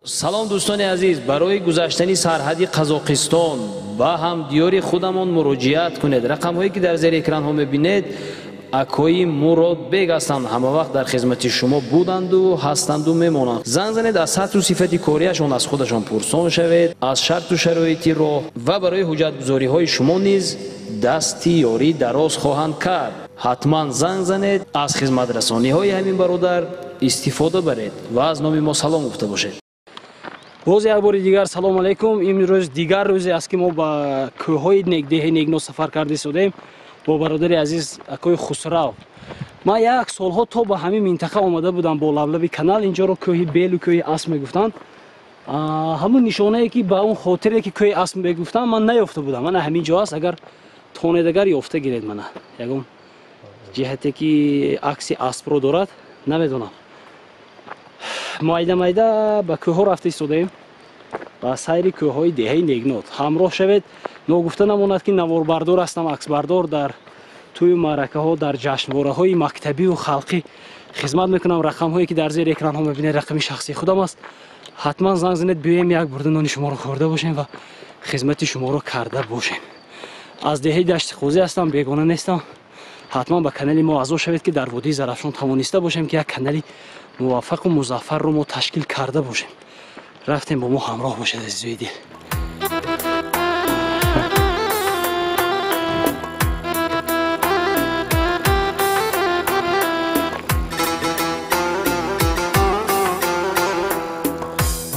سلام دوستان عزیز، برای گذشتن سرحدی قزاقستان با هم دیار خودمان مراجعت کنید. رقم هایی که در زیر اکران ها میبینید اکوی مراد بیگ هستند، همه وقت در خدمت شما بودند و هستند و میمانند. زنگ زنید از سطح و صفت کاریشان از خودشان پرسان شوید، از شرط و شرایط راه و برای حجت گزاری های شما نیز دستی یاری دراز خواهند کرد. حتما زنگ زنید، از خدمت رسانی های همین برادر استفاده برید و از نام ما سلام گفته باشید. باز یک بار دیگر سلام علیکم. امروز دیگر روزی است که ما با کوههای نگدیه نگنو سفر کرده شدیم با برادر عزیز اکوی خسرو. ما یک سالها تا با همین منطقه آمده بودم با لبلب کانال. اینجا رو کوه بیل و کوه اسم میگفتن. همون نشانه ای که با اون خاطره که کوه اسم میگفتن من نیافته بودم. من همین جا است، اگر تونیدگر یافته گیرید من یکم جهتی که عکس اسب رو دارد نمیدونم. مایده به کوه ها رفته شدیم و سیر کوه های دهه نگنود همراه شوید. نگفته نماند که نوار بردار هستم، عکس بردار در توی معرکه ها، در جشنواره های مکتبی و خلقی خدمت میکنم. رقم هایی که در زیر اکران ها میبینید رقم شخصی خودم است. حتما زنگ زنید بیایم یک برده نان شما رو خورده باشیم و خدمت شما رو کرده باشیم. از دهه دشت خوزی هستم، بیگانه نیستم. حتما به کانال ما اعضا شوید که در وادی زرافشان توانسته باشیم که یک کانال موفق و مظفر رو ما تشکیل کرده باشیم. رفتیم با ما همراه باشید عزیزای دل.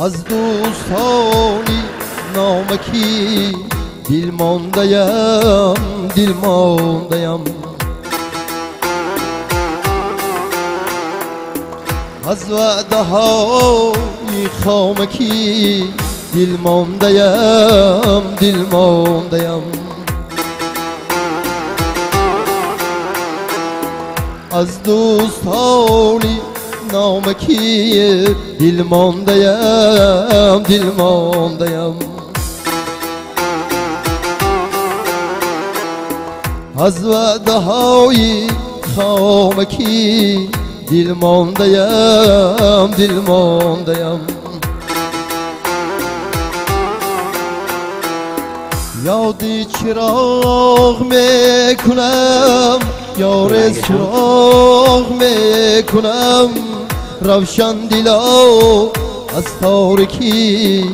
از دوستانی نامکی دل مانده‌ام از وعده های خامکی دل مانده‌ام از دوستانی نامکی دل مانده‌ام از وعده های خامکی دل مانده‌ام یادی چراغ میکنم، یار سراغ میکنم، روشن دلا از تاریکی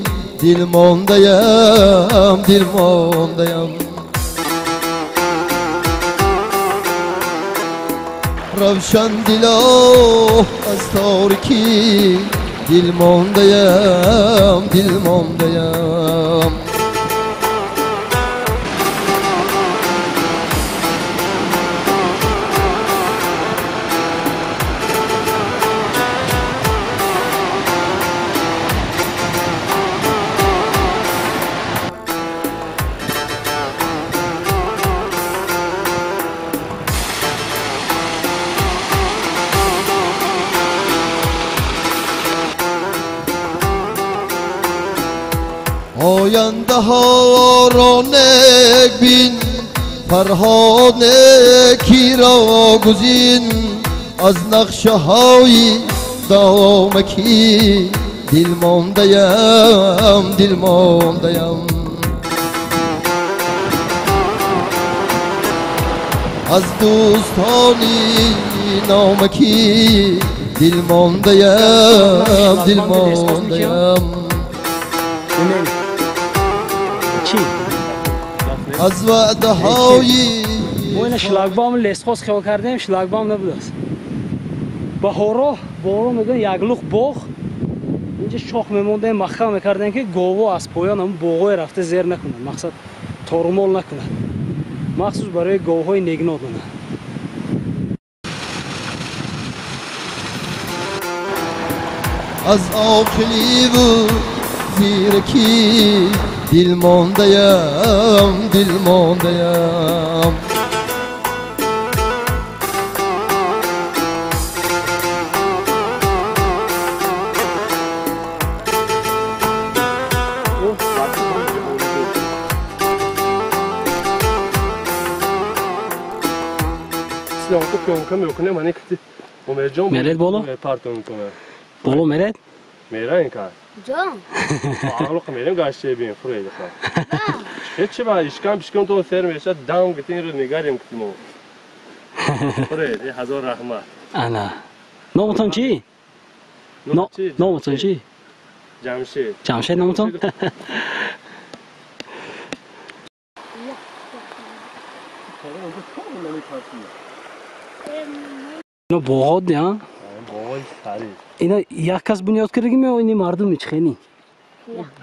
دل مانده‌ام روشن دلا از تاریکی دل مانده‌ام آینده ها را نگبین، فرهاد کی را گزین، از نقشه های دامکی دل مانده‌ام از دوستانی نامکی دل مانده‌ام از وعده های ما این شلاگبام لسخاص خیال کردیم، شلاگبام نبوده است. بهارا میگن یک لوخ باغ اینجا شاخ میمونده، مخه میکردن که گاوا از پایان همون باغای رفته زیر نکنن، مقصد تارمال نکنن، مخصوص برای گاوهای نگناد نه. از آخلی و زیرکی دل مانده‌ام silahlı piyonka miyokune mani kiti. O mercan Mered bolo? Pardon kona. Bolo mered? Mera inka. Can. Ağırlık verim karşıya bin fıraydı falan. Hiç var işkan pişkan to sermese dam gitin nigarim kitimo. Fıraydı hazır rahmat. Ana. Nomutun çi? Nomutun çi? Jamşid. Jamşid nomutun? No boğad ya. Boy sari. اینا یک کس بنیاد کرده می اینی مردم میچخینی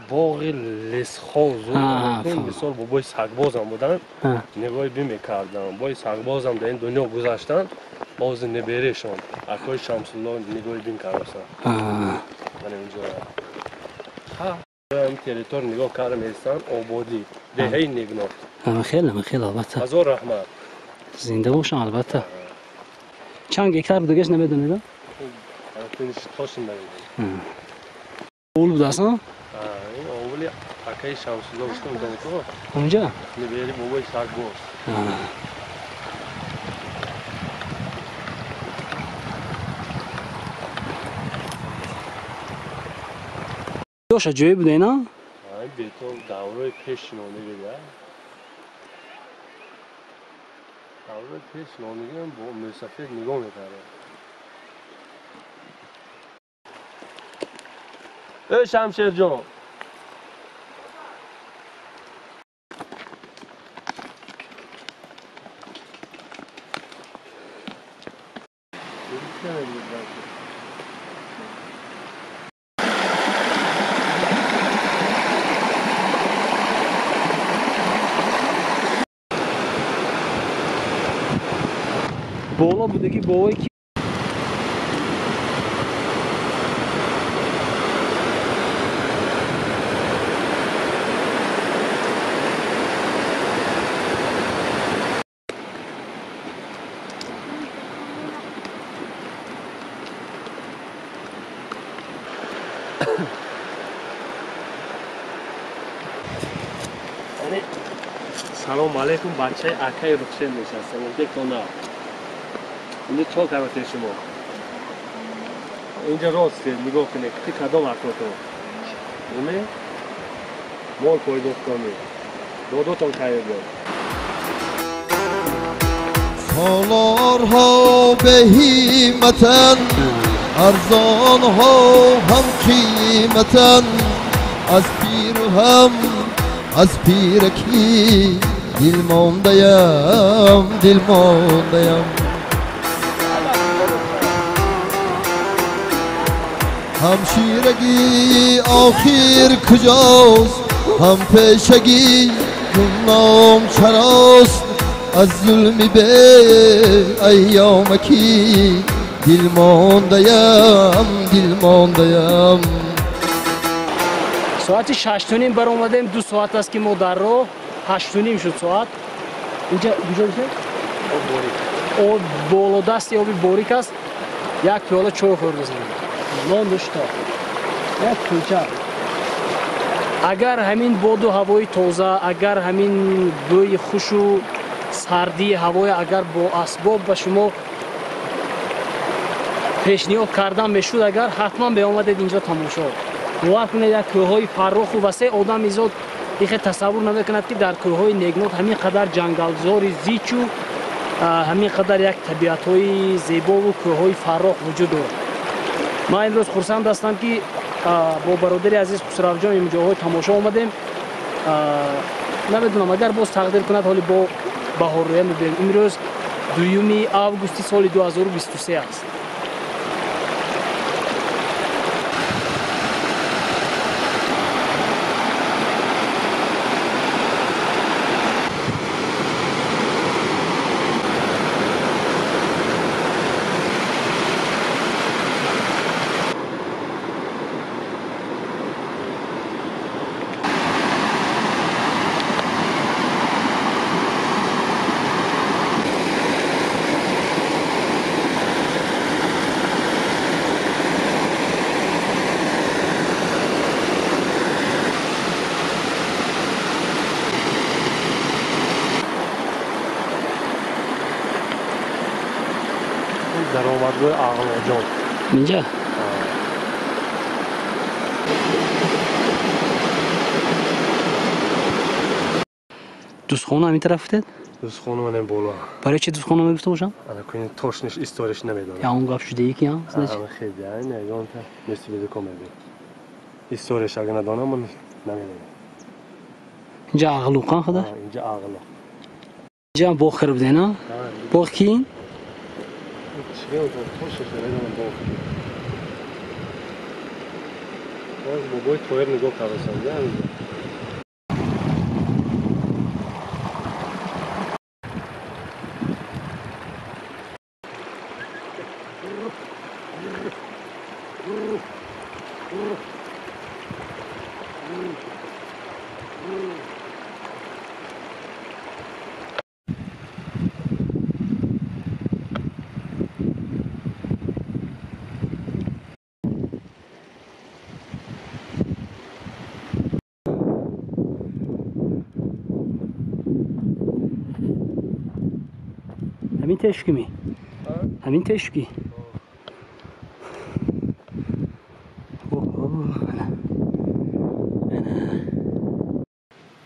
باقی لسخوز و آه، این فهم. مثال با بای سگبازم بودن آه. نگاهی بی میکردم بای سگبازم در این دنیا گذاشتن باز نبریشون اکای شمس الله نگاهی بین کردم من اینجا ها این تریتور نگاه کردم هستن آبادی دهی نگنات خیلی البته هزار رحمت زنده باشن البته چند گکتر دیگهش نمیدونید این تاشون نمیدونم اول بود اصلا این اولی اکای شمس الله باشتم میدونی که اونجا نبری با بای سگباز دوش جوی بوده اینا این بیتون دوره پیش نانگی ده دوره پیش نانگی هم با مسافر نگاه میکرده ای شمشیر جان بالا بودگی بابایی که سلام علیکم بچه اکای رخشن نشستم اونده کنار اینجا چه کرده شما اینجا راست نگاه کنه که کدام اکاتو اونه مال پایداخت کنی داداتان کرده سالارها بهیمتن ارزانها هم قیمتن از پیر و هم از پیرکی دل مانده‌ام همشیرگی آخر کجاست هم پیشگی نام چراست از ظلمی به ایامکی دل مانده‌ام ساعت 6:30 بر اومدیم 2 ساعت است که ما در راه 8:30 شد ساعت اینجا کجا میشه او بالا دست آبی باریک است یک پیاله چای خورده نان داشت یک کلچه اگر همین باد و هوای تازه اگر همین بوی خوش و سردی هوای اگر با اسباب به شما پیشنهاد کردن میشد اگر حتما بیامدید اینجا تماشا باور کنید یک کوههای فرخ و وسیع آدم ایزاد دیگه تصور نمیکند که در کوههای نگنات همین قدر جنگلزار زیچ و همین قدر یک طبیعت‌های زیبا و کوههای فرخ وجود دارد. ما امروز خرسند هستم که با برادری عزیز خسرو جان این جاهای تماشا آمدیم. نمیدونم اگر باز تقدیر کند حالی با بهار رویه میبینیم. امروز 2 آگوست سال 2023 است. درآمدگاه اغناجان اینجا Дӯстхона ҳамин тараф будед? Дӯстхона манам боло. Барои чӣ дӯстхона мегуфта бошам? Ана кӯни тошниш историяш намедонам. Я он гап шудаи ки ҳам? Ана хеле айн ягонта мисли бедуком мебин. Историяш ага надонам ман намедонам. Инҷа Ағлуқан худа? Инҷа Ағлуқ. Инҷа боғ карибдена? Боғ киин? Чиё тошеш намедонам боғ. Боз бобои тоер нигоҳ кардасам. Ҳамин тешки ми? Ҳамин тешки?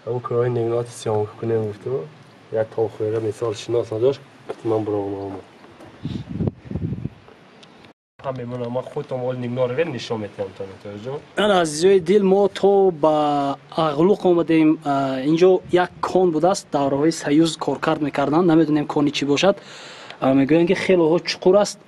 ҳамн кӯҳои нигноати сиёмкунем гуфту як толхӯра мисол шинос надошт ман буроғномам ҳам мемонам ман худтон вол нигнор вел нишон метиҳам тонатоҷон ана азизои дил мо то ба Ағлуқ омадем. Инҷо як кон будааст давраҳои саюз коркард мекарданд, намедонем кони чӣ бошад. Мегӯянд ки хелоҳо чуқур аст.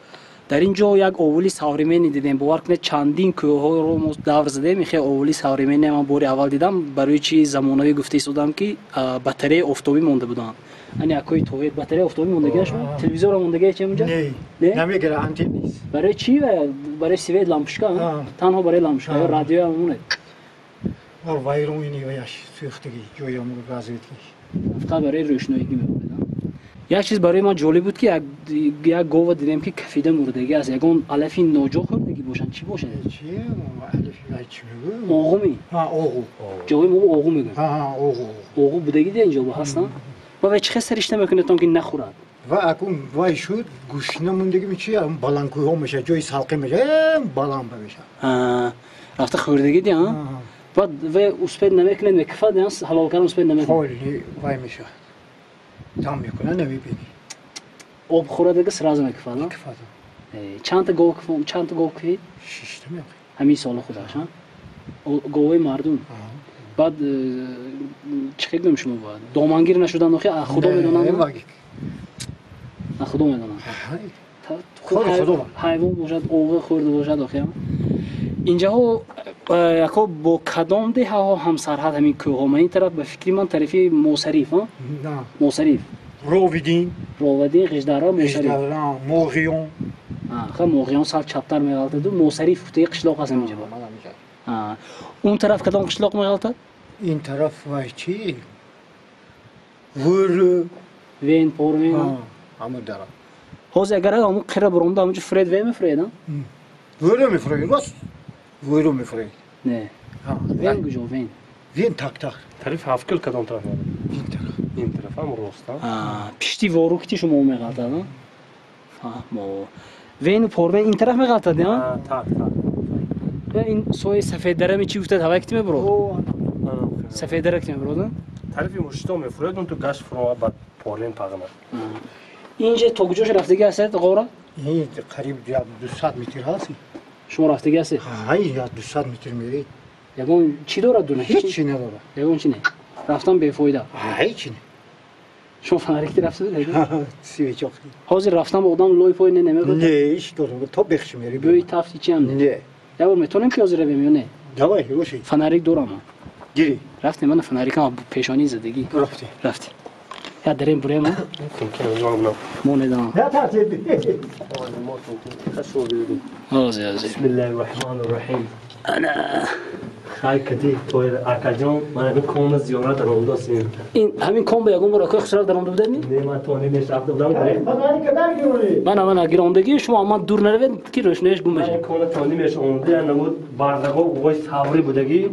Дар ин ҷо як овули савремени дидем. Бовар кунед чандин кӯҳҳоро мо давр задем. Хе овули савремени ман бори аввал дидам. Барои чӣ замонавӣ гуфта истодам ки батареяи офтобӣ монда буданд. Ани акои тоҳир батареяи офтобӣ мондагиаш телевизора мондагиаш чемуҷа? Не, намегира антен нест. Барои чӣ? Барои свет лампушка? Танҳо барои лампушка ё радио ҳам монед. Вайрони ваяш сӯхтагӣ ҷоямро газветгиш. Фақат барои рӯшноигӣ мебудад. Як чиз барои ман ҷолиб буд ки як гова дидем ки кафида мурдагӣ аст. Ягон алафи ноҷо хӯрдагӣ бошанд. Чӣ бошад? Чи алафи вай чӣ мегӯ? Оғуми? Ҳа, оғу. Ҷои мо оғу мегӯем. Ҳа, оғу. Оғу будагӣ дар инҷо ҳастан? Ва вай чӣ хеса ришта мекунед то ки нахӯрад? Ва акун вай шуд гӯшина мондагӣ чи баландкӯҳо меша ҷои салқи меша баланд меша. Рафта хӯрдагӣ ди ҳа? Баъд вай успед намекунед мекафад я ҳалол кардан успед намекунед. Холи вай меша. Там мекуна намебини. Об хӯрадага сразу мекафад ҳа? Кафад. Чанд та гов кафид? Шишта мекуна. Ҳамин сола худаш ҳа? Говои мардум. بعد چی گم شما بود دامنگیر نشدن آخه خدا میدونن خدا میدونن خود حیوان باشد اوغه خورده باشد آخه اینجا یکو با کدام ده ها هم سرحد همین کوه من این طرف به فکری من طرفی موصریف ها موصریف رویدین قشدارا موصریف موغیون خب موغیون سال چپتر میغلطه دو موصریف توی قشلاق هست اینجا اون طرف کدام قشلاق میغلطه این طرف وای چی ور وین پورمین همون دارم هاز اگر همون قره برونده همونجا فرید وی میفرید ور میفرید راست ور میفرید نه وین کجا وین تک تک طرف هفکل کدام طرف این طرف هم راست پشتی وارو کتی شما میغلطه وین پورمین این طرف میغلطه دی ها تک این سوی سفید دره می چی گفتد هوا کتی میبرو سفید دره کتی میبرو طرفی مشتا میفرید اون تو گشت فرما بعد پورلین پاغنه اینجا تا کجاش رفتگی هستید غورا این قریب 200 متر هستی شما رفتگی هستید های 200 متر میرید یگون چی دارد دونه هیچی نداره یگون چی نه رفتن به فایده هیچی نه شما فنریکتی رفتید سی چاقی حاضر رفتن با آدم لای پای نمیگه نه هیچ کار تو بخش میری بوی تافتی چی هم نه یا بر میتونم که حاضر بیم یا نه دوای روشی فنریک دارم گیری رفتیم من فنریکم پیشانی زدگی رفتی یا دریم بریم ما ندارم نه تعطیل بسم الله الرحمن الرحیم انا خای کدی توی آکاجون من کون زیارت دارم دوستیم این همین کون به یگون برای که خسرت دارم دو بدنی نه من تو نمیش رفته بودم من گیراندگی شما اما دور نروید که روشنیش گم بشه کون تو نمیش اونده نمود باردگو وای ساوری بودگی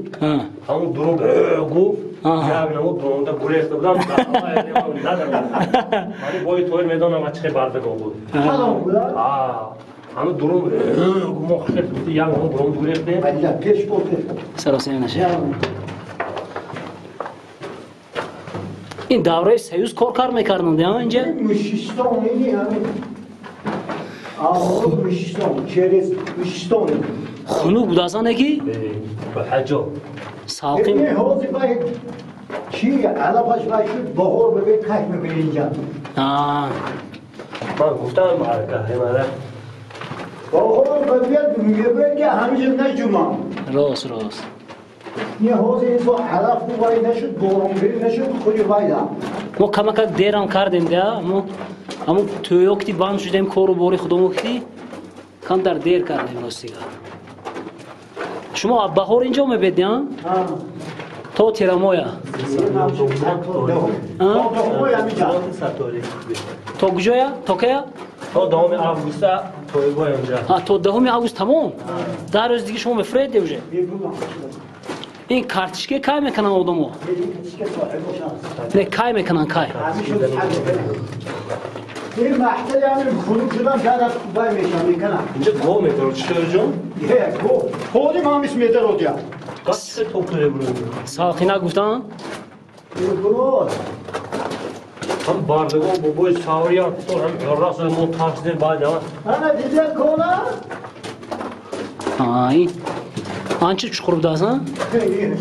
همون درو گو یا نمود برونده گریخته بودم ندارم ولی وای توی میدانم چه باردگو بود همون درو گم خیلی یا همون برون گریخته ولی پیش بود سراسر نشه این دوره سیوز کار میکردند یا اینجا مشیستان اینی همین آخر مشیستان چرز مشیستان خنوک بود اصلا نگی به حجا ساقیم این حوضی باید چی علاقش باید شد بهار ببین کش ببین اینجا من گفتم معرکه همه بهار ببین که همیشه نجومم راست یه حوضی اینجا علاق باید نشد بارم بری نشد خودی باید ما کمک دیرم کردیم ده ما همون توی وقتی بند شدیم کارو باری خودمون وقتی کم در دیر کردیم راستیگه شما بهار اینجا میبیدین تو تیرمویا تو کجایا تو کیا تا دهم آگوست توی باید اونجا تو دهم آگوست تمام در روز دیگه شما مفرد دیوشه این کارتشکه کای میکنن آدمو نه کای میکنن کای این محتلی همین خلوق شدن در بای میشن میکنن اینجا گو میتونم چطور جون؟ یه گو خودیم هم اسم میده رو دیا قصد توپره برون ساقی نگفتن برو هم باردگان با بوی ساوریان تو هم راست منتاج دیر باید هم انا دیدن کولا این آنچه چکر بود اصلا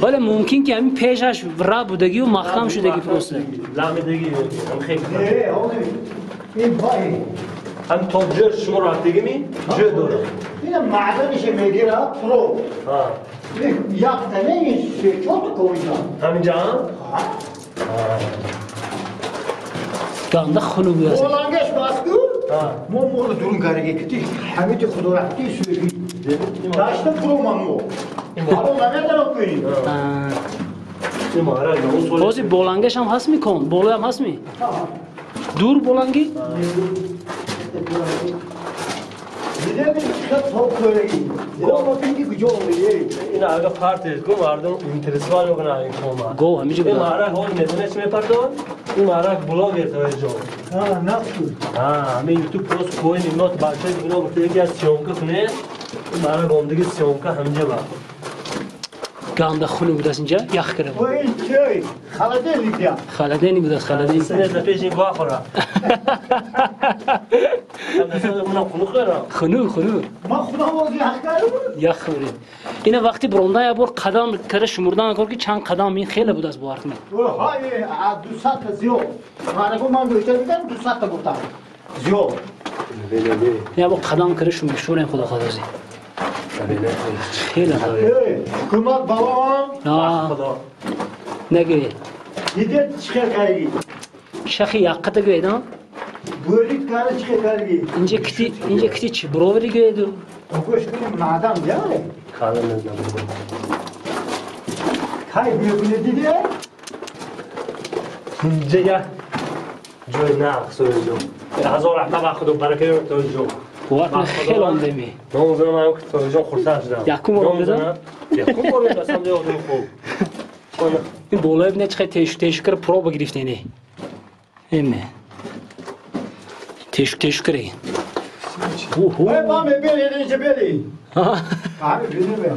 ولی ممکن که همین پیشش را بودگی و مخم شدگی پروسه لامدگی هم خیلی نه این پای هم تو جر شما رفتگی می؟ جر دوره این معدنش میگیره پرو یک تنه این چوت کوینا همینجا هم؟ گنده خلو بود اصلا بولانگش باسکو ما مورد درون کارگی کتی حمیت خدا رفتی سوی داشته پرو مانو مارو نمیدارم کنی این مهارا نمون بازی بولانگش هم هست میکن بولو هم هست می دور بولانگی دیده بین چقدر توپ کارگی گو بینگی کجا اولیه این اگه پارت کو مردم اینترسوال میکنه این کوما گو همیشه این بود مهارا هول میدونه چی میپردون این مهارا بلاگر توجه نفسو همین یوتیوب پست کوین نوت بچه دیگه رو گفته یکی از سیامکه کنه این مهارا گامدگی سیامکه همینجا با گنده خلو بود از اینجا یخ کرده و بود این چی خالده لیدیا خلدینی بود از خلدینی سنه از پیش این گواه خوره هم نسال منم خنوق دارم خنو ما خدا بازی حق کردم یخ خورید این وقتی برونده یه بار قدم کره شمردن کار که چند قدم این خیلی بود از بارک می های 200 زیاد مانگو من بیشتر میگم 200 تا گفتم زیاد یه بار قدم کره شمردن خدا خدازی خیلی حکومت بابام آه نگوی دیده چخیر کردی شخی یقت گویدن بورید کار چخیر کردی اینجا کتی چی بروری گویدو گوش کنیم معدم جاره خاله نزدم کای بیرونه دیده اینجا یه جوی نقص جو هزار رحمه خدا برکه توجه وقت خیلی آمده نامزنم هم که توجه خورسن شدم یکم بار بزن؟ یکم بار بزن اصلا دیگه آدم خوب این بالای بینه چخی تیشو کره پرو بگرفته اینه اینه تیشو کره با ببینید اینجا بری همه بینه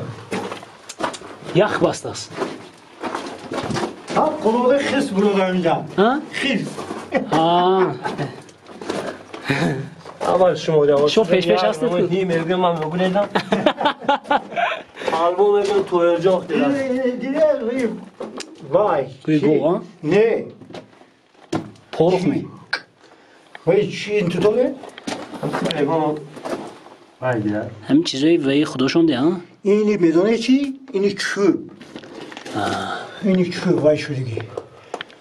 یخ بست است ها قلوده خیس برو اینجا خیس اول شما جواب شو پیش هستید من هی میگم من بگویدم آلبوم میگم تو ارجاق دیده ریم وای گو نه پرخ می وای چی این تو توله همین چیزایی وی خودشون ده ها اینی میدونه چی؟ اینی چوب اینی چوب وای شدگی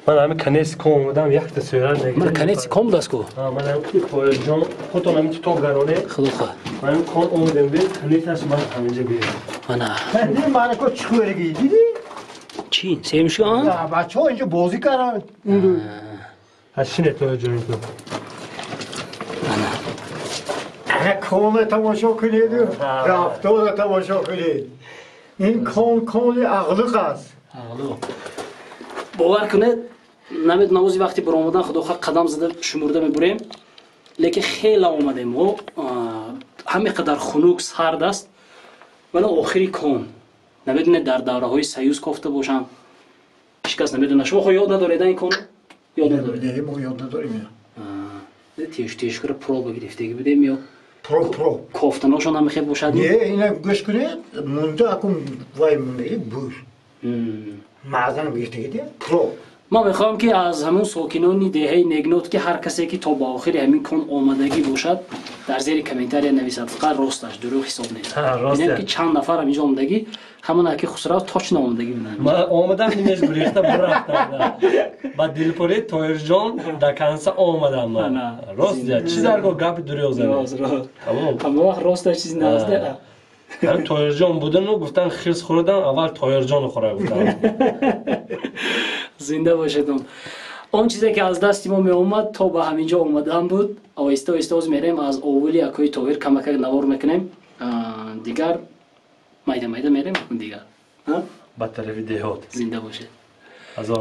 من همه کنیس کم بودم یک تصویران نگیرم من کنیسی کم دست کو من هم توی جان خودتون همین تو گرانه خدا خواه من کن اومدم بید کنیسش من همینجا بیرم من دیدی من کو چکورگی دیدی؟ چی؟ سیمشو ها؟ بچه ها اینجا بازی کردن هشینه توی جانی تو کامل تماشا کنید رفتار تماشا کنید این کامل اغلق است باور کنید نمید نمازی وقتی بر آمدن خدا خواه قدم زده شمرده میبریم لیکن خیلی آمدیم و همه قدر خنوک سرد است ولی آخری کن نمیدونه در دوره های سیوز کافته باشم هیچ کس نمیدونه شما خود یاد ندارید این کن Yolda doğru. Dedim o yolda durayım ya. Teşkere proba girifte gibi değil mi yok? Pro. Koftan hoş ona mı hep boşadın? Niye yine göç günü munda akım vay mundayı buyur. Mağazanın bir gidiyor. Pro. ما میخوام که از همون ساکنان دهه نگنوت که هر کسی که تا به آخر همین کن آمادگی باشد در زیر کامنتار نویسد فقط راستش دروغ حساب نیست. میگم که چند نفر هم اینجا آمادگی همون که خسرو تاچ آمادگی بودن. من آمدم نیمش گریخته برفتم. با دلپوری تایرجان دکنسه آمدم من. راست چی درگاه گپ دروغ زدی؟ تمام. اما وقت راستش چیزی نازده. من تایرجان بودن و گفتن خرس خوردم اول تایرجان خورده بودم. زنده باشدون. اون چیزی که از دست ما می اومد تا به همینجا اومدن بود. آهسته آهسته از میریم از اولی اکوی تایر کمک نوار میکنیم. دیگر مایده میریم دیگر. با طرف دهات. زنده باشه.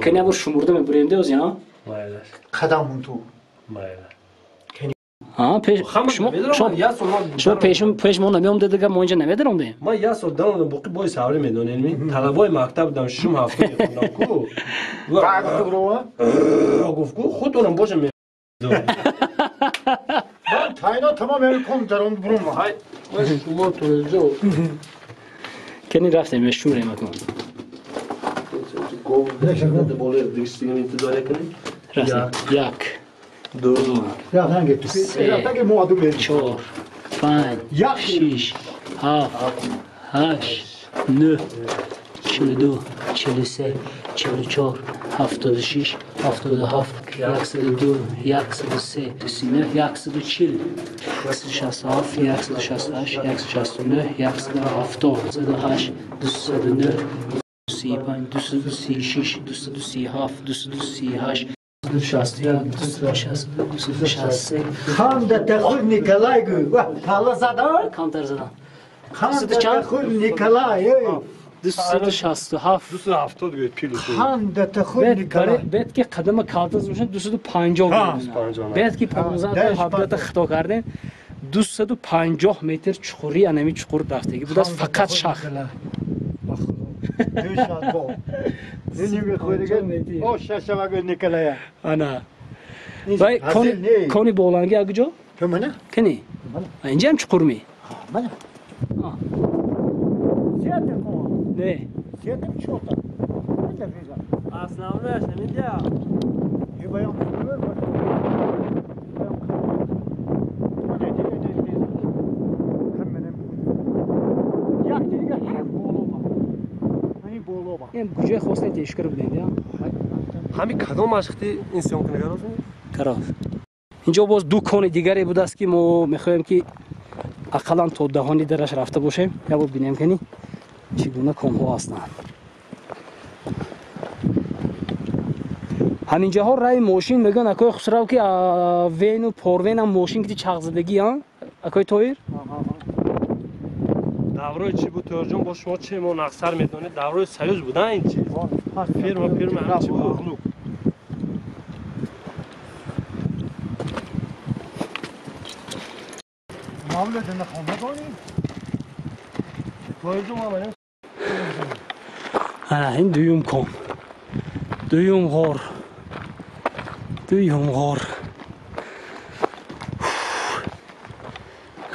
که نبود شمرده میبریم دیوز یا؟ مایلش. خدامون تو. مایلش. پیش شما پیش ما نمیام دیگه ما اینجا نمیدارم دیم. ما یه سال دارم باقی بای سواری میدونیم. طلبای مکتب دارم شم هفته میخوندم کو. بعد برو. گفت کو خود اونم باشه می. Ben tayına tamam el komutanım buruma. های شما تایرجان. کنی رفتیم یه شوره مکن. گفت بالا دیگه انتظار کنی. رفتیم یک. دو. Zaten gittik. Zaten ki muadım verdik. 4 5 6 7 8 9 42 43 44 76 77 102 103 139 140 167 168 169 170 108 209 235 236 237 238 Kan da tehul Nikolay gü. Kala zadan. Kantar zadan. Kan da tehul Nikolay. 267 270 گوید پیلو. Kan da tehul Nikolay. بعد که قدم کالتز باشن 250 بعد که 15 تا 17 خطا کردن 250 متر چخوری انمی چخور رفتگی بود از فقط شاخ Nüşad bu. Nini bir koyduğun o şaşava gö Nikolay'a. ana vay koni boğulangi agıcı Kömene? keni اینجا هم چخور می Bana. Ziyadım o. ne Ziyadım çok da. Ben de bileceğim. Aslanlar senin ya. Bir bayan görüyor mu? این گوجه خواسته تشکر بدین یا همین کدام مشقتی انسان کنه گراز کراف اینجا باز دو کون دیگری بود است که ما میخوایم که اقلا تا دهانی درش رفته باشیم یا بود ببینیم کنی چگونه کونها هستند همینجا ها رای ماشین میگن اکای خسرو که وین و پروین هم ماشین که چغ زدگی ها اکای تویر دورای چی بود تایرجان با شما چه ما نقصر میدونه دورای سیوز بودن این چیز فیرما همه چی بود Mavlid'in خونه داری؟ تایرجان ما من ana این دویم کن دویم غار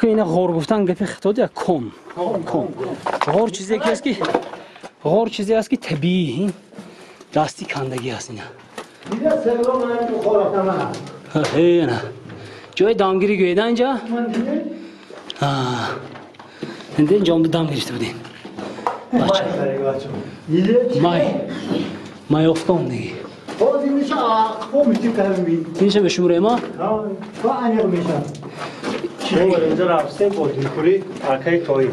که این غار گفتن گفت خطا دیا کن غار چیزی که است که غار چیزی است که طبیعی دستی کندگی است اینا Bir de sevlo ben korakta bana. نه جای دامگیری گویده اینجا Ben dedi. اینجا هم دام گرفته بودیم مای افتام دیگه O demişe akpo müthiş kalbi. اینجا به شماره ما Ha, bu aynı meşan. شما اینجا رفتیم با دلخوری ارکای تایر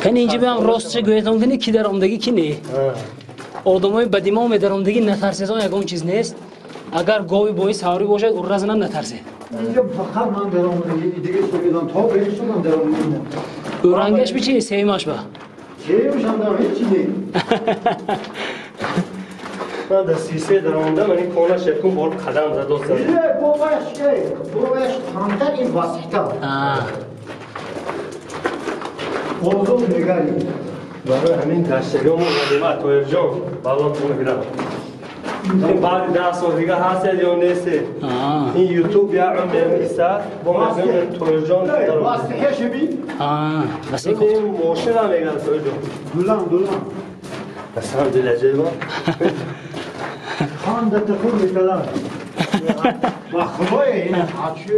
کنی اینجا بیام راستش گویدم کنی کی در آمدگی کی نه آدمای بدیما می در آمدگی نترسیدن یکم چیز نیست اگر گاوی بوی سواری باشه اون راز نم نترسه اینجا فقط من درام دیگه söylüyorum. Ta beri şuradan devam edeyim. اورنگش بچی سیماش با Şeymiş anlamı hiç değil. من در سیسه در آمده من این کانش یکم بار قدم زد دوستم Bir de bu baş tanıdan in vasıta. Oldum negari. برای همین گشتگاه ما قدیمه تایرجان بالا خونه بیرم بعد 10 سال دیگه هست یا نیست این یوتیوب یا عمر میسا با مردم توجان واسه هشبی بس این موشن هم میگن توجان دولان مثلا دلجه با خان ده تخور میتلان ما خدای این حاچی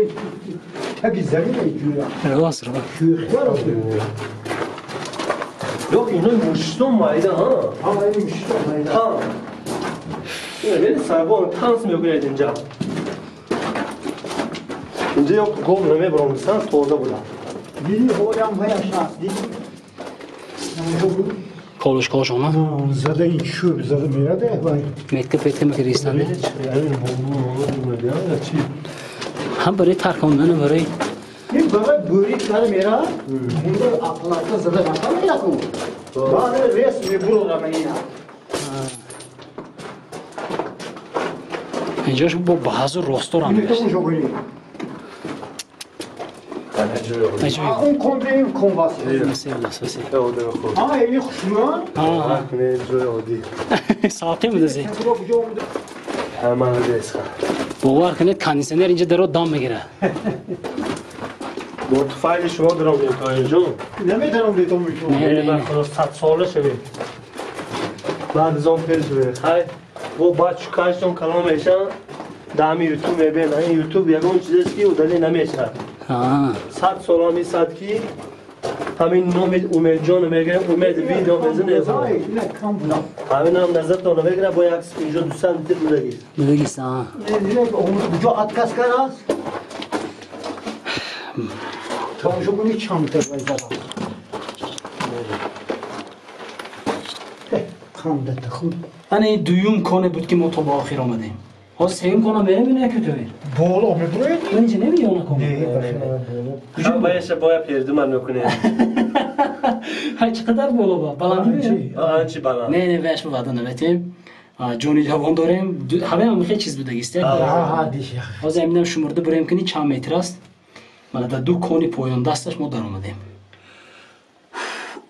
تگی زمین ایجورا راست شوخیار yok اینو مشتون مایده ها این میشه ها این سربان تانس میکنید اینجا اینجا yok گم نمیبرم مثلا توزه بودم دیدی هویم هیشن دیدی کالوش کالوش ona زده این شوب زده میرده وای metka petka میکریستن yani bomba ya çi هم برای ترکاندن برای این برای بوری کار میرا اونجا اقلاقta زده رقم میرکن بعد رسمی برو اینا اینجاش با بعض راستور هم این تو میشه شو کنی Acaba اون کنده این کنواسی nasıl ama evi kuşuyor ne joy odi Saati mi dezi? bu kucağı mı hemen deska Bavar kanıt kandisener ince dero dam megire. bu tufayla şuna duram diye koyacağım ne metanım diye tomu şu yani ben konos sat sorla şey بعد از اون پیش بره های و بعد چکارشون کلام میشن دامی یوتیوب میبینن این یوتیوب یکون چیزیست که ودلی نمیشه Ha. 100 سالامی صد کی همین نام امید جان میگه امید ویدیو بزنه ne kan buna همین هم نظر تو نمیگیره با یک اینجا 200 متر بودگی Böyle gitsin ha. ne onu kucağı at kaskaras tomu şu bunu çantır vay zara kan da tıkım Hani düğüm konu بود که ما تو با آخر آمدیم. ها سیم کنم بریم نه که تو بیر. bol o mu buraya اینجا نمیگه ona konu. Kuşun bayası boya perdim anlokune. Hay چقدر بالا با. بلندی میشه. Ançı bana. نه نه وش بعدا نمیتیم. جونی جوان داریم. همه هم خیلی چیز بوده است. ha dişi ها زمینم شمرده بریم کنی چند متر است. من در دو کونی پایان دستش ما در اومدیم.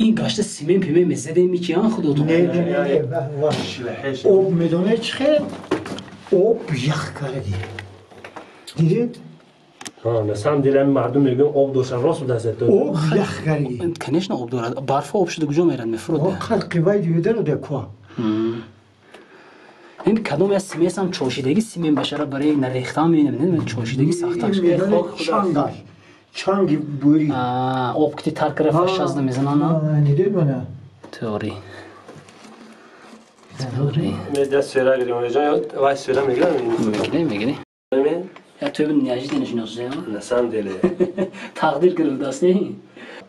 این گشت سیمیم پیمه مزده میکیان خدا تو. ne var o medone çıkıyor o yak kare diye Diyet Ha mesela dilen mardum میگن آب دوشن راست بود دست تو. o yak kare diye کنیش نه آب دارد. برف آب شده کجا میرن مفرود. o kalkı vay diyor der o de kwa این کدوم از سیمیس هم چوشیدگی سیمیم بشره برای نریختن میبینیم نه چوشیدگی سختش. Çandaş. Çan gibi buyuruyor. آب کتی تر کرفش از نمیزنن نه. Ne diyor bana? تئوری. تئوری. من دست سیرا گیریم اونجا یا وای سیرا میگن میگیری. من یا تو بین نیازی دنیشناسه ها. نسان دله. تقدیر کرده دسته.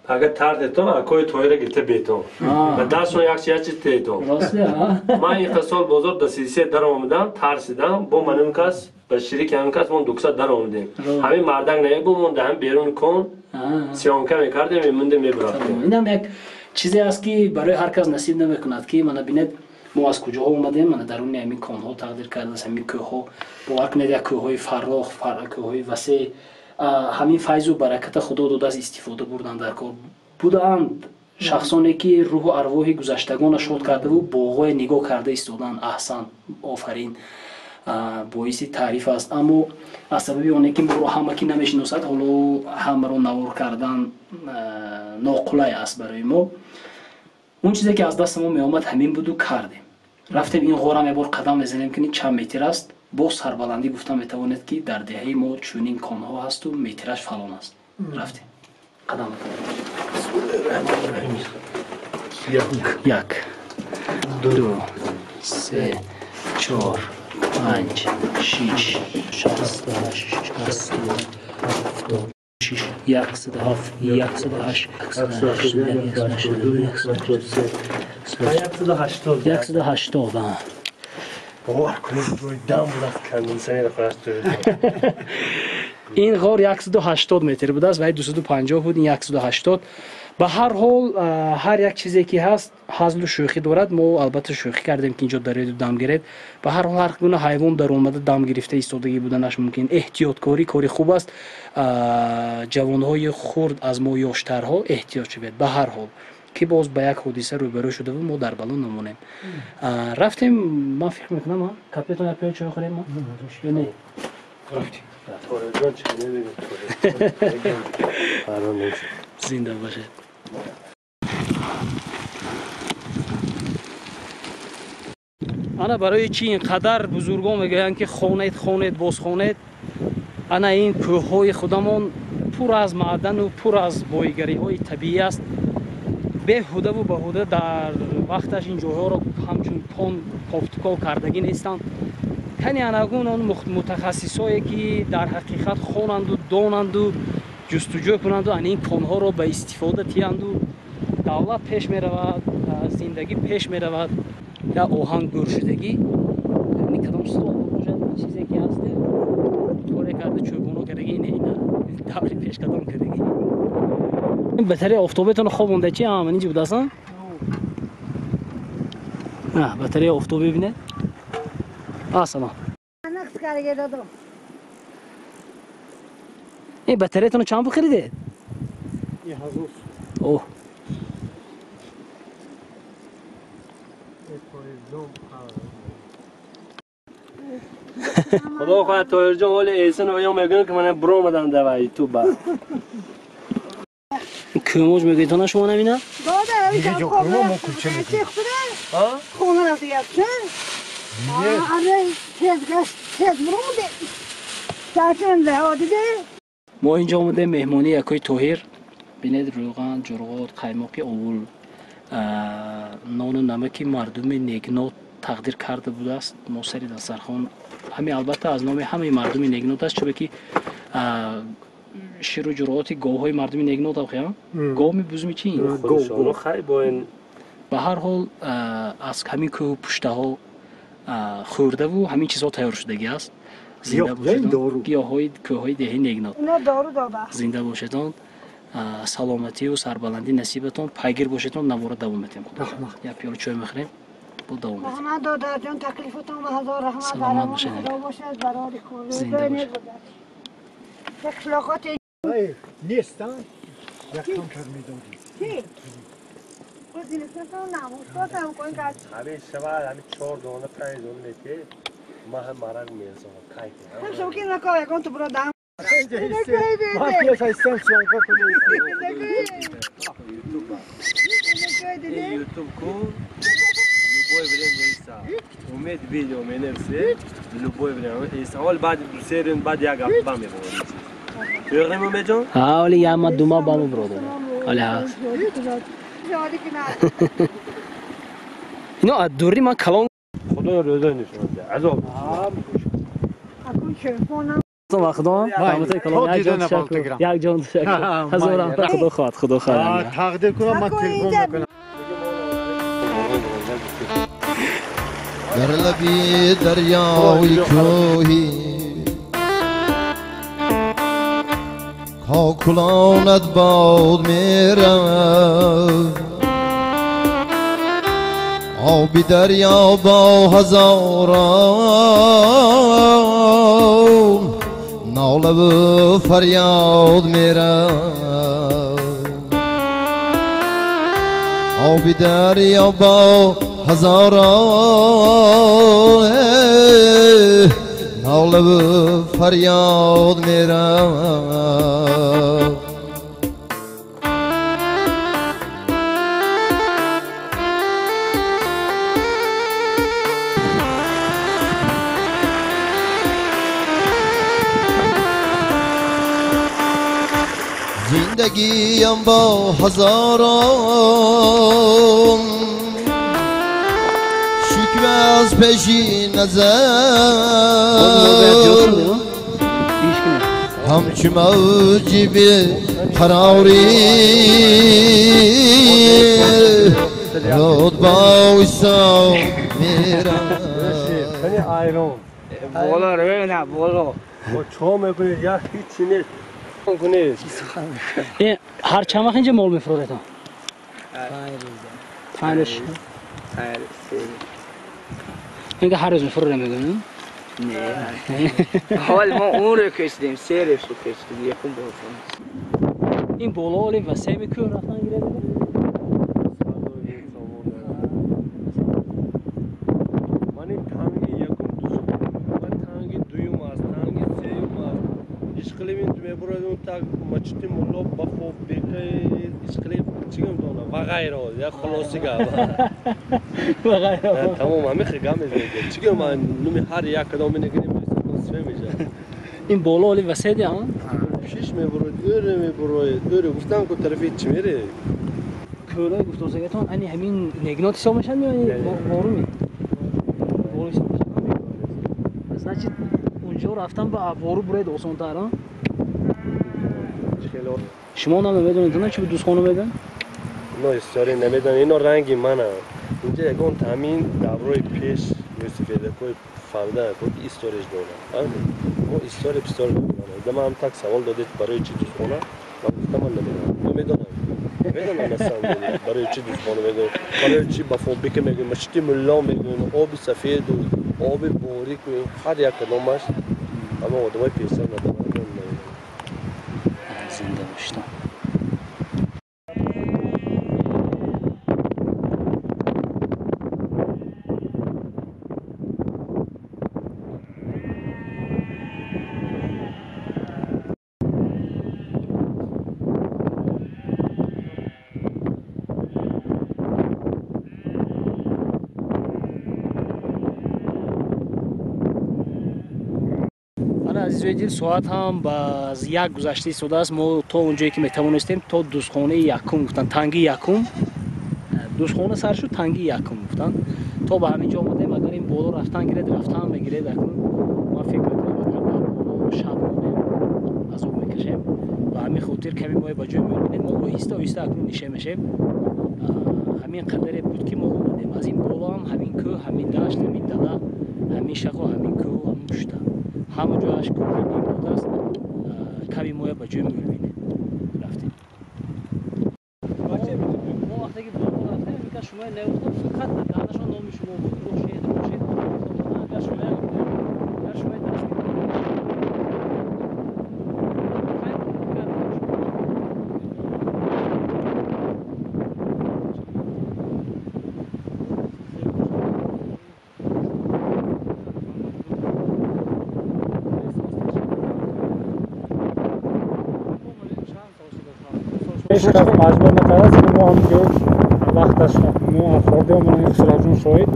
اگر ترد تو اکوی تویره گیته بیتون. و درسون یک چیزی تیتون. راسته ها. من این سال بازار دسیسی در آمدم ترسیدم با منم کس به شریک هم کس من 200 در آمدیم. همین مردان نه بمون دهم بیرون کن. سیانکه میکردیم میموندیم میبرفتیم. اینم یک چیزی است که برای هر کس نصیب نمیکند که من ببینید ما از کجا اومدیم من درون همین کانها تقدیر کردم همین کوه باور کنید یک کوه فراخ کوه وسیع همین فیض و برکت خدا داده از استفاده بردن در کار بودند شخصانی که روح و ارواح گذشتگان شاد کرده و باغای نگاه کرده ایستادن احسن آفرین باعث تعریف است اما از سبب آنه که ما رو همه کی نمیشناسد حالا همه رو نوار کردن ناقلای است برای ما اون چیزی که از دست ما می آمد همین بود و کردیم رفتیم این غار هم یه بار قدم بزنیم که چند متر است با سربلندی گفتم میتواند که در دهه ما چونین کانها هست و مترش فلان است رفتیم قدم یک دو سه چهار پنج شیش شصت هشت شصت هفتاد شیش یکصد هفت یکصد هشت یکصد هشتاد این غار 180 متر بوده است و 250 بود این 180 به هر حال هر یک چیزی که هست هزل و شوخی دارد ما البته شوخی کردیم که اینجا دارید و دم گرفت به هر حال هر گونه حیوان در اومده دم گرفته ایستادگی بودنش ممکن احتیاط کاری خوب است جوانهای خرد از ما یاشترها احتیاط شود به هر حال که باز به یک حادثه روبرو شده و ما در بالون نمونیم. رفتیم ما فکر میکنم ما کاپیتان پیاده چای خوریم ما یا نه رفتیم جان چی نمیگم زنده باشه. انا برای چی اینقدر بزرگان میگن که خونید باز خونید، انا این کوههای خودمون پر از معدن و پر از بایگری های طبیعی است. بیهوده و بهوده در وقتش این جاها رو همچون کن پافتکال کردگی نیستند. کنی انگون اون متخصصایی که در حقیقت خوانند و دانند و جستجو کنند و این کنها رو به استفاده تیند و دولت پیش می رود، زندگی پیش می رود. یا آهنگ گور شدگی این کدام سوال باشد چیزی که هست طوری کرده چوبونو کردگی نه دوری پیش کدام کردگی این بطری آفتابتون خواب مونده چی هم اینجا بوده اصلا؟ نه بطری آفتاب ببینه سلام این بطریتون چند بو خریده؟ یه هزار اوه خدا خواهد طاهر جان حال ایسن و یا میگن که من برو آمدم دوایی تو با کموج میگه تو نه شما نمینه؟ دیگه جو کنم ما کلچه میگیم خونه رفته یکشن آره تیز بروده چرچن له دیگه ما اینجا آمده مهمانی یکای طاهر بینید روغن، جرغات، قیماقی اول نان و نمکی مردم نگنات تقدیر کرده بوده است. ما سری دسترخوان همین البته از نام همه مردم نگنات است چون که شیر و جرغات گاو های مردم نگنات آخه گاو می بزمی چی؟ خودشانو خیلی با این به هر حال از همین که پشته ها خورده و همین چیزها تیار شدگی است. زنده باشدان گیاهای کوههای دهی نگنات اینا دارو داده زنده باشدان سلامتی و سربلندی نصیبتون پیگیر باشیدون نواره دوام میتیم خدا یا پیاله چای میخوریم بود دوام میتیم رحمت داده جان تکلیفتون به هزار رحمت سلامت باشید خدا باشد برای کل زنده باشید اخلاقات نیستن یک کم کرد میدادی چی؟ گزینشتون نموز هم کنید که همین شود همین 4 دانه 5 دانه میتی ما هم مرگ میرسم هم شوکی نکاوه کن تو برو دم اینجا هسته من پیش هستم سیانکا کنید یوتیوب کو любой время иса умеет видео менерсе любой время иса اول بعد سرین بعد یک هفته میبرم چیزی تو میجون ها ولی یا ما دوما بامو برادر ولی هست جاری که نه اینو دوری من کلان خدا روزه نشون ده عذاب اکن شرفونم تو خدا رحمت کلان یک جان تشکر هزار رحمت خدا خواهد تقدیر کنم من تلفن میکنم در لبی دریای کوهی کاکلانت باد میرم آبی دریا با هزاران ناله و فریاد میرم آبی دریا با هزاران ناله و فریاد میرم زندگیم با هزاران شکوه از پیشی نظر همچو موجی به قراری یاد بایسا میرم کنی آیرون بالا رو ببینم بالا با چا میکنید یا هیچی نیست کنید هر چند وقت اینجا مال میفروده تا؟ 5 روز اینکه هر روز میفروده میگن نه حال ما اون رو کشیدیم 3 روز رو کشیدیم یکم بالا این بالا ولی وسیع میکنه رفتن گیره دیگه اون تا مچتی مولا بافو بیکه اسکلیپ چیگم دونه و غیره یا خلاصی گاوا و غیره تمام همه خیگام میگه چیگم من نمی هر یک کدام میگیریم سوی میشه این بالا ولی وسیدی ها شش میبرد دوره گفتم که طرفی چی میره کولای گفتوزگتون انی همین نگنات حساب میشن میانی بارومی بارو حساب میشن значит اونجا رفتن با بارو برید آسان‌تر ها شما نمیدونید نه چی به دوستخانه میدن نه استوری نمیدن اینو رنگی منه اینجا یکون تامین داوروی پیش یوسفیده کوی فهمیده کوی استوریج دونه ما استوری پستور دما هم تک سوال دادید برای چی دوستخانه من گفتم نمیدونم مثلا برای چی دوستخانه میگن برای چی با فوبیک میگن مشتی ملا میگن آب سفید و آب باریک و هر یک کدامش اما آدمای پیشتر ندارن زنده باشتم عزیزوی دل ساعت هم باز یک گذشته شده است ما تا اونجایی که میتوانستیم تا دوستخانه یکم گفتن تنگی یکم دوستخانه سر شد تنگی یکم گفتن تا به همین جا آمدیم اگر این بالا رفتن میگیرد اکنون ما فکر میکنم اگر در بالا شب مانیم از اون میکشیم و همین خاطر کمی ما به جای میبینیم ما آهسته اکنون نشه میشیم همین قدری بود که ما آمدیم از این بالا هم همین کوه همین دشت همین دله همین شقا همین کوه هم مشته همه جایش کوه بود است کمی ما به جای میبینیم رفتیم ما وقتی که بالا رفتیم میگه شما نگفتم فقط دانشان نام شما بود روشید اگر شما عشق از مجبور نکرد که ما هم که وقتش ما خوردیم من سراجون شوید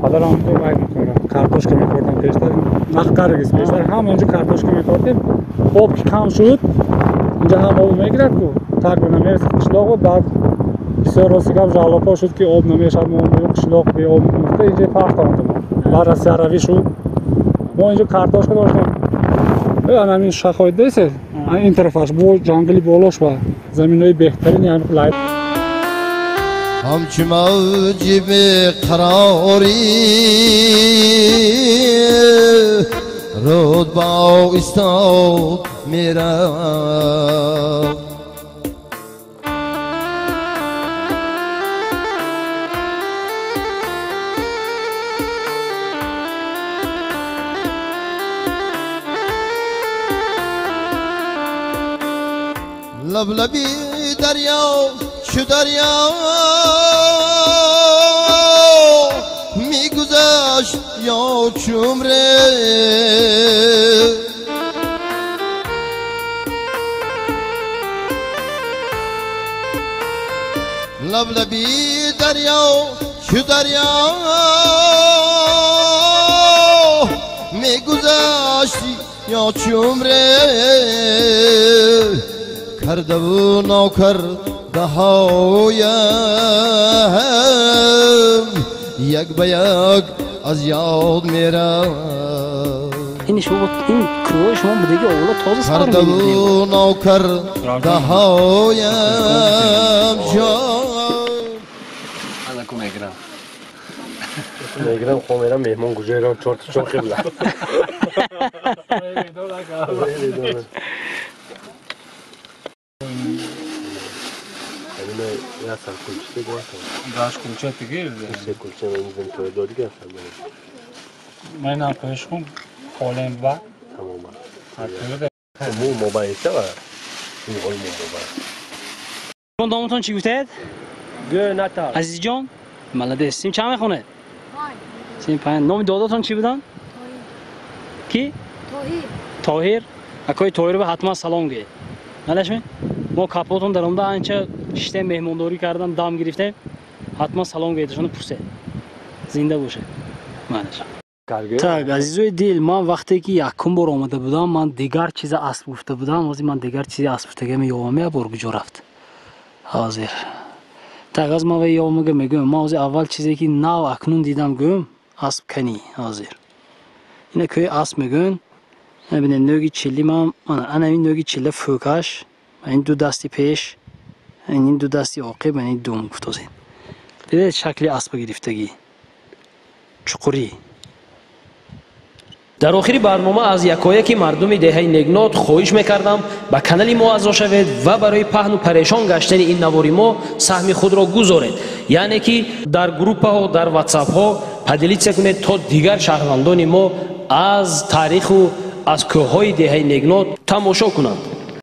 حالا هم تو باید میکنم کارتوشکا میخوردم پیشتر نخکار گیست پیشتر هم اینجا کارتوشکا میخوردیم آب که کم شد اینجا هم آب میگیرد که تقریبا نمیرسید قشلاق بود بعد بسیار راسیگم جالپا شد که آب نمیشد ما هم قشلاق به آب میفته اینجا فرق آمدیم بعد از سروی شد ما اینجا کارتوشکا داشتیم همین شاخهای دیسه این طرفش با جنگلی بالاش و زمینهای بهترین یعنی لایت همچه موجی به قراری رود با استاد میرم لبلبی دریا چو دریا میگذشت یا چمره لبلبی دریا چو دریا میگذشت یا چمره کرده و ناکرده هایم یک به یک از یاد میرم این شما این کوه شما بودگی اولا تازه سر کرده و ناکرده هایم جان حالا کو میگیرم میگیرم خو میرم مهمان گوجهران چون قبله یا سر کلچه گفتم داش کلچه دیگه سه کلچه من میزنم تو دادی گفتم من هم پیشکم خالم با تمام مو موبایل تا این حال مو موبایل چون دامتون چی گفتید؟ گه نتا عزیز جان ملده سیم چند میخونه؟ سیم پایین نام داداتون چی بودن؟ کی؟ طاهر акои Тоирова ҳатман салом ге. Налашме? Мо капотон дар онда анча шиштем меҳмондорӣ кардам, дам гирифтем. ҳатман салом ге шуно пурсе. Зинда боше. Малаш. Так, азизои дил, ман вақте ки якум бор омада будам, ман дигар чиза асб гуфта будам, ҳозир ман дигар чизи асб гуфтагам ёвам я бор куҷо рафт. Ҳозир. Так, аз ман ёвамага мегӯям, ман ҳозир аввал чизе ки нав акнун дидам гӯм, асб канӣ ҳозир. Ина кӯи асб мегӯн. Бибинед нӯги чилли ман, ана ин нӯги чилла фӯкаш, ин ду дасти пеш, ин ду дасти оқиб, ин дум гуфтозин. Бибинед шакли асба гирифтагӣ. Чуқурӣ. дар охири барнома аз якояки мардуми деҳаи Негнот хоҳиш мекардам ба канали мо аъзо шавед ва барои паҳну парешон гаштани ин навори мо саҳми худро гузоред, яъне ки дар группаҳо, дар ватсапҳо падилитсия кунед, то дигар шаҳрвандони мо аз таъриху аз кӯҳҳои деҳаи Негнот тамошо кунанд.